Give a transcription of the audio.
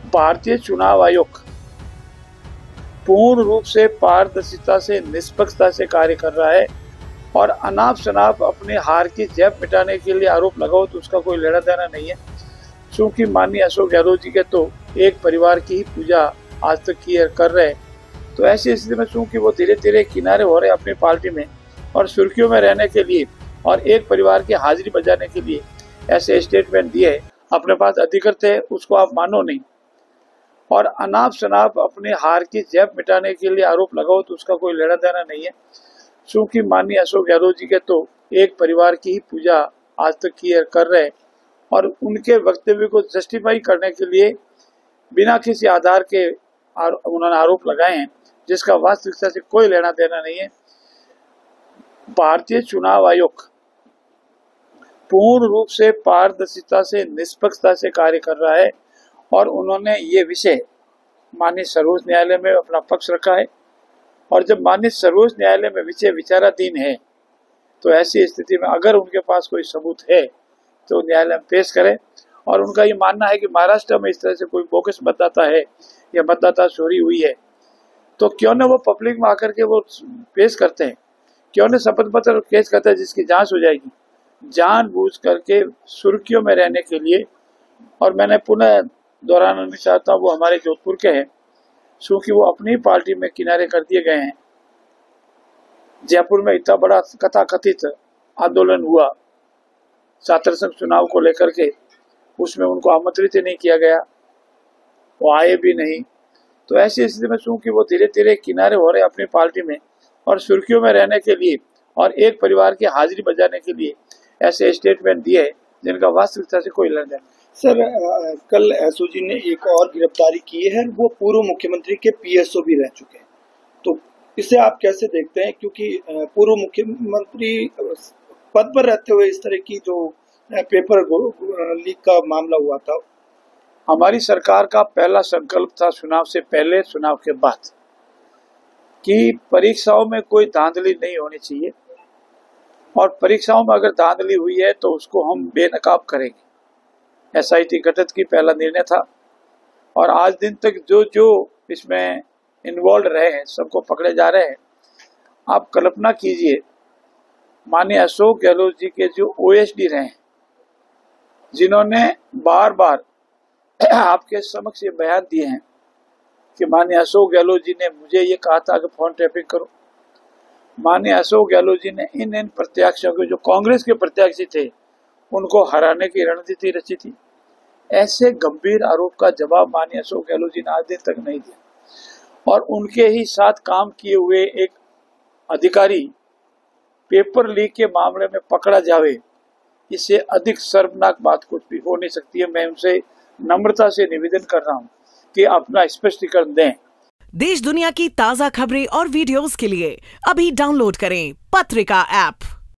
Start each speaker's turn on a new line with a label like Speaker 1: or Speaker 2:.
Speaker 1: भारतीय चुनाव आयोग पूर्ण रूप से पारदर्शिता से निष्पक्षता से कार्य कर रहा है और अनाप शनाप अपने हार की जैब मिटाने के लिए आरोप लगाओ तो उसका कोई लेना देना नहीं है। क्योंकि माननीय अशोक गहलोत जी के तो एक परिवार की ही पूजा आज तक कर रहे हैं, तो ऐसी स्थिति में चूंकि वो धीरे धीरे किनारे हो रहे हैं अपनी पार्टी में और सुर्खियों में रहने के लिए और एक परिवार की हाजिरी बजाने के लिए ऐसे स्टेटमेंट दिए, अपने पास अधिकृत है उसको आप मानो नहीं और अनाप शनाप अपने हार की जैब मिटाने के लिए आरोप लगाओ तो उसका कोई लेना देना नहीं है। क्योंकि माननीय अशोक गहलोत जी के तो एक परिवार की ही पूजा आज तक कर रहे हैं और उनके वक्तव्य को जस्टिफाई करने के लिए बिना किसी आधार के उन्होंने आरोप लगाए हैं जिसका वास्तविकता से कोई लेना देना नहीं है। भारतीय चुनाव आयोग पूर्ण रूप से पारदर्शिता से निष्पक्षता से कार्य कर रहा है और उन्होंने ये विषय माननीय सर्वोच्च न्यायालय में अपना पक्ष रखा है और जब माननीय सर्वोच्च न्यायालय में विषय विचाराधीन है तो ऐसी स्थिति में अगर उनके पास कोई सबूत है तो न्यायालय में पेश करें। और उनका ये मानना है कि महाराष्ट्र में इस तरह से कोई बोगस मतदाता है या मतदाता चोरी हुई है तो क्यों न वो पब्लिक में आकर के वो पेश करते हैं, क्यों न शपथ पत्र पेश करते हैं जिसकी जांच हो जाएगी, जानबूझ करके सुर्खियों में रहने के लिए। और मैंने पुनः दोहराना चाहता हूँ वो हमारे जोधपुर के हैं, क्योंकि वो अपनी पार्टी में किनारे कर दिए गए हैं। जयपुर में इतना बड़ा कथाकथित आंदोलन हुआ छात्र संघ चुनाव को लेकर के, उसमें उनको आमंत्रित ही नहीं किया गया, वो आए भी नहीं। तो ऐसी स्थिति में चूंकि वो धीरे धीरे किनारे हो रहे अपनी पार्टी में और सुर्खियों में रहने के लिए और एक परिवार की हाजिरी बजाने के लिए ऐसे स्टेटमेंट दिए जिनका वास्तविकता से कोई लेना देना।
Speaker 2: सर, कल एसओजी ने एक और गिरफ्तारी की है, वो पूर्व मुख्यमंत्री के पीएसओ भी रह चुके हैं, तो इसे आप कैसे देखते हैं? क्योंकि पूर्व मुख्यमंत्री पद पर रहते हुए इस तरह की जो पेपर लीक का मामला हुआ था।
Speaker 1: हमारी सरकार का पहला संकल्प था चुनाव से पहले चुनाव के बाद कि परीक्षाओं में कोई धांधली नहीं होनी चाहिए और परीक्षाओं में अगर धांधली हुई है तो उसको हम बेनकाब करेंगे। एसआईटी गठित की पहला निर्णय था और आज दिन तक जो जो इसमें इन्वॉल्व रहे हैं सबको पकड़े जा रहे हैं। आप कल्पना कीजिए, माननीय अशोक गहलोत जी के जो ओएसडी रहे हैं, जिन्होंने बार बार आपके समक्ष ये बयान दिए हैं कि माननीय अशोक गहलोत जी ने मुझे ये कहा था कि फोन टैपिंग करो। माननीय अशोक गहलोत जी ने इन प्रत्याशियों के जो कांग्रेस के प्रत्याशी थे उनको हराने की रणनीति रची थी। ऐसे गंभीर आरोप का जवाब माननीय अशोक गहलोत जी ने आज दिन तक नहीं दिया और उनके ही साथ काम किए हुए एक अधिकारी पेपर लीक के मामले में पकड़ा जावे, इससे अधिक शर्मनाक बात कुछ भी हो नहीं सकती है। मैं उनसे नम्रता से निवेदन कर रहा हूं कि अपना स्पष्टीकरण दें।
Speaker 3: देश दुनिया की ताजा खबरें और वीडियोस के लिए अभी डाउनलोड करें पत्रिका ऐप।